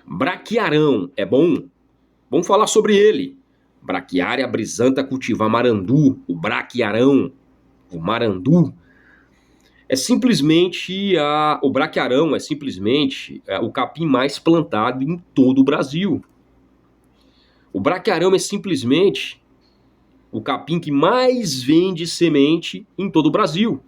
Braquiarão é bom? Vamos falar sobre ele. Braquiária brisanta cultivar marandu, o braquiarão, o marandu. O braquiarão é simplesmente o capim mais plantado em todo o Brasil. O braquiarão é simplesmente o capim que mais vende semente em todo o Brasil.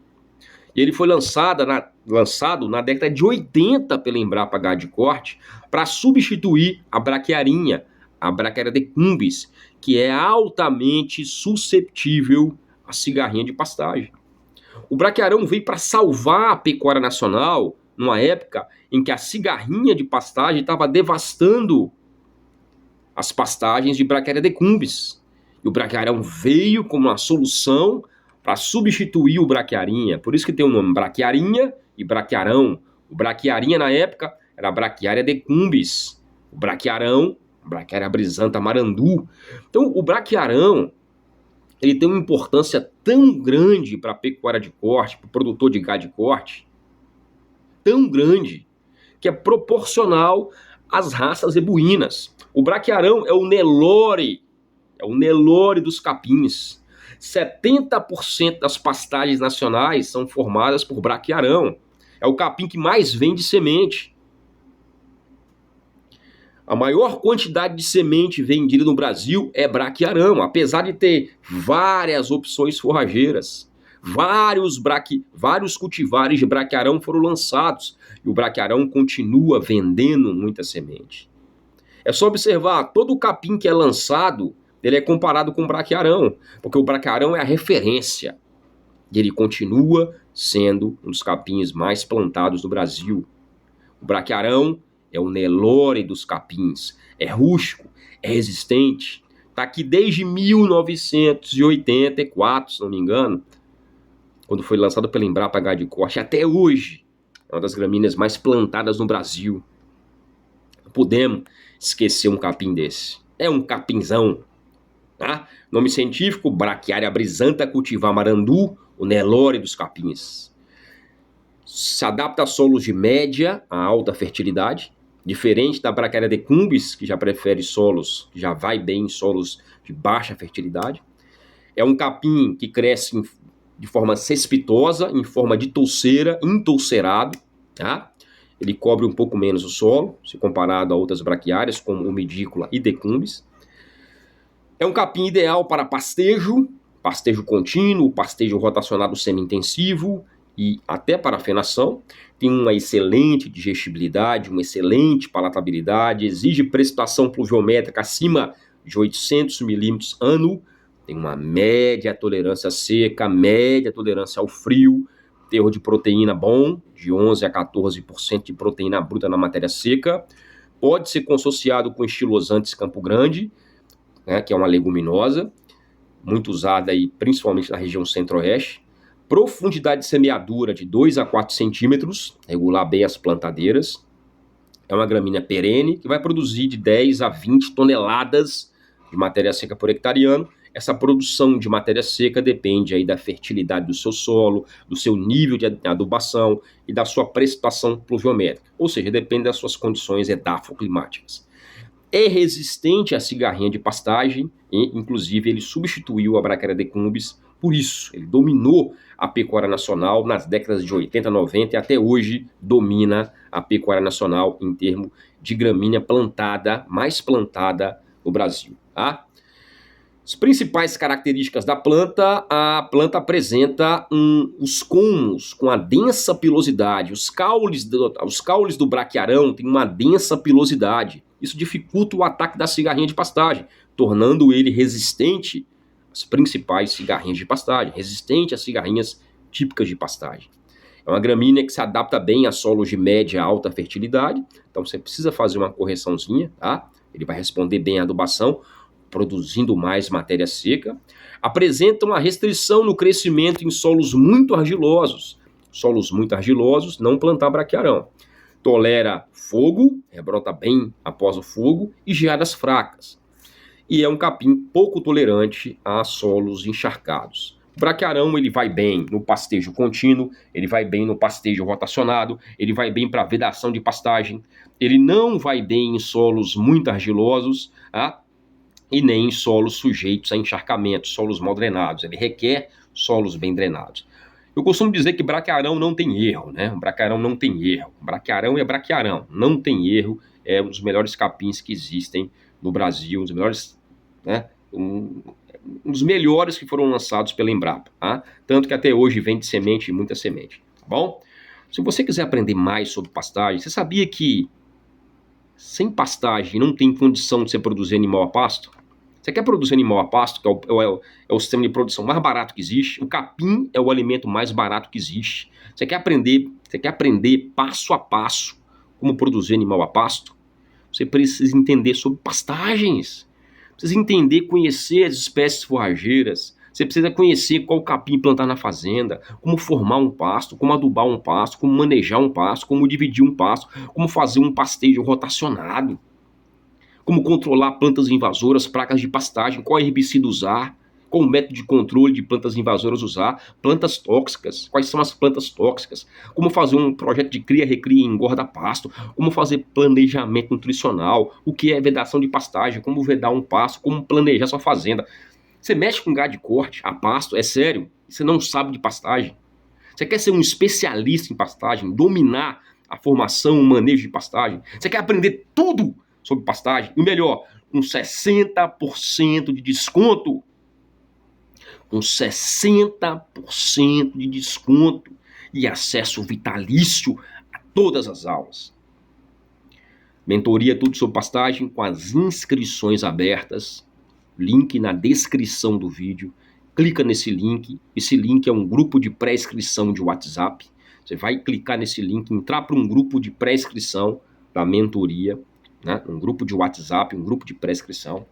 E ele foi lançado na década de 80 pela Embrapa Gado de Corte para substituir a braquiarinha, a Braquiária decumbis, que é altamente susceptível à cigarrinha de pastagem. O braquiarão veio para salvar a pecuária nacional numa época em que a cigarrinha de pastagem estava devastando as pastagens de Braquiária decumbis. E o braquiarão veio como uma solução para substituir o braquiarinha. Por isso que tem o nome braquiarinha e braquiarão. O braquiarinha na época era a Braquiária decumbis. O braquiarão, Braquiária brisanta marandu. Então o braquiarão, ele tem uma importância tão grande para a pecuária de corte, para o produtor de gado de corte, tão grande, que é proporcional às raças zebuínas. O braquiarão é o Nelore dos capins. 70% das pastagens nacionais são formadas por braquiarão. É o capim que mais vende semente. A maior quantidade de semente vendida no Brasil é braquiarão, apesar de ter várias opções forrageiras. Vários cultivares de braquiarão foram lançados e o braquiarão continua vendendo muita semente. É só observar, todo o capim que é lançado, ele é comparado com o braquiarão, porque o braquiarão é a referência. E ele continua sendo um dos capins mais plantados do Brasil. O braquiarão é o Nelore dos capins. É rústico, é resistente. Está aqui desde 1984, se não me engano, quando foi lançado pela Embrapa Gado de Corte, até hoje. É uma das gramíneas mais plantadas no Brasil. Não podemos esquecer um capim desse. É um capinzão. Tá? Nome científico, Braquiária brisanta cultivar marandu, o Nelore dos capins. Se adapta a solos de média a alta fertilidade, diferente da Braquiária decumbis, que já prefere solos, que já vai bem em solos de baixa fertilidade. É um capim que cresce de forma cespitosa, em forma de touceira, entoucerado, tá? Ele cobre um pouco menos o solo, se comparado a outras braquiárias, como o medícula e decumbis. É um capim ideal para pastejo contínuo, pastejo rotacionado semi-intensivo e até para fenação. Tem uma excelente digestibilidade, uma excelente palatabilidade, exige precipitação pluviométrica acima de 800 milímetros ano, tem uma média tolerância seca, média tolerância ao frio, teor de proteína bom, de 11 a 14% de proteína bruta na matéria seca. Pode ser consociado com estilosantes Campo Grande, né, que é uma leguminosa, muito usada aí, principalmente na região centro-oeste. Profundidade de semeadura de 2 a 4 centímetros, regular bem as plantadeiras. É uma gramínea perene que vai produzir de 10 a 20 toneladas de matéria seca por hectare ano. Essa produção de matéria seca depende aí da fertilidade do seu solo, do seu nível de adubação e da sua precipitação pluviométrica, ou seja, depende das suas condições edafoclimáticas. É resistente à cigarrinha de pastagem e, inclusive, ele substituiu a Braquiária decumbis por isso. Ele dominou a pecuária nacional nas décadas de 80, 90 e até hoje domina a pecuária nacional em termos de gramínea plantada, mais plantada no Brasil, tá? As principais características da planta, a planta apresenta os colmos com a densa pilosidade. Os caules do braquiarão têm uma densa pilosidade. Isso dificulta o ataque da cigarrinha de pastagem, tornando ele resistente às principais cigarrinhas de pastagem, resistente às cigarrinhas típicas de pastagem. É uma gramínea que se adapta bem a solos de média a alta fertilidade, então você precisa fazer uma correçãozinha, tá? Ele vai responder bem à adubação, produzindo mais matéria seca. Apresenta uma restrição no crescimento em solos muito argilosos. Solos muito argilosos, não plantar braquiarão. Tolera fogo, rebrota bem após o fogo, e geadas fracas. E é um capim pouco tolerante a solos encharcados. O braquiarão, ele vai bem no pastejo contínuo, ele vai bem no pastejo rotacionado, ele vai bem para vedação de pastagem, ele não vai bem em solos muito argilosos, tá? E nem em solos sujeitos a encharcamento, solos mal drenados. Ele requer solos bem drenados. Eu costumo dizer que braquiarão não tem erro, né? O braquiarão não tem erro. Braquiarão é braquiarão, não tem erro. É um dos melhores capins que existem no Brasil, um dos melhores, né? Um dos melhores que foram lançados pela Embrapa, tá? Tanto que até hoje vende semente, muita semente, tá bom? Se você quiser aprender mais sobre pastagem, você sabia que sem pastagem não tem condição de você produzir animal a pasto? Você quer produzir animal a pasto, que é o sistema de produção mais barato que existe? O capim é o alimento mais barato que existe. Você quer aprender passo a passo como produzir animal a pasto? Você precisa entender sobre pastagens. Precisa entender, conhecer as espécies forrageiras. Você precisa conhecer qual capim plantar na fazenda, como formar um pasto, como adubar um pasto, como manejar um pasto, como dividir um pasto, como fazer um pastejo rotacionado, como controlar plantas invasoras, pragas de pastagem, qual herbicida usar, qual método de controle de plantas invasoras usar, plantas tóxicas, quais são as plantas tóxicas, como fazer um projeto de cria, recria e engorda pasto, como fazer planejamento nutricional, o que é vedação de pastagem, como vedar um pasto, como planejar sua fazenda. Você mexe com gado de corte, a pasto, é sério, você não sabe de pastagem. Você quer ser um especialista em pastagem, dominar a formação, o manejo de pastagem? Você quer aprender tudo sobre pastagem? E melhor, com 60% de desconto. Com 60% de desconto e acesso vitalício a todas as aulas. Mentoria tudo sobre pastagem com as inscrições abertas. Link na descrição do vídeo. Clica nesse link. Esse link é um grupo de pré-inscrição de WhatsApp. Você vai clicar nesse link, entrar para um grupo de pré-inscrição da mentoria, né? Um grupo de WhatsApp, um grupo de pré-inscrição.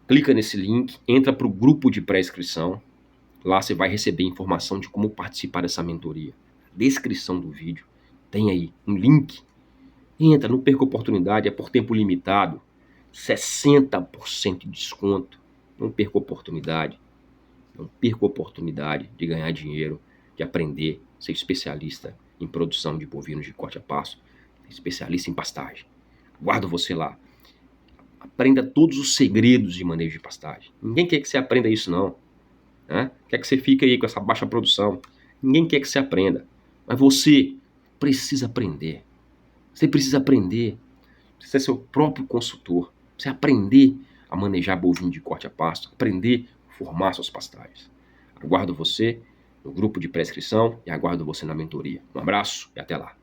Clica nesse link, entra para o grupo de pré-inscrição. Lá você vai receber informação de como participar dessa mentoria. Descrição do vídeo. Tem aí um link. Entra, não perca oportunidade, é por tempo limitado. 60% de desconto. Não perca oportunidade. Não perca oportunidade de ganhar dinheiro, de aprender, ser especialista em produção de bovinos de corte a pasto, especialista em pastagem. Aguardo você lá. Aprenda todos os segredos de manejo de pastagem. Ninguém quer que você aprenda isso, não. Né? Quer que você fique aí com essa baixa produção. Ninguém quer que você aprenda. Mas você precisa aprender. Você precisa aprender. Você é seu próprio consultor. Você aprender a manejar bovino de corte a pasto. Aprender a formar suas pastagens. Aguardo você no grupo de pré-inscrição e aguardo você na mentoria. Um abraço e até lá.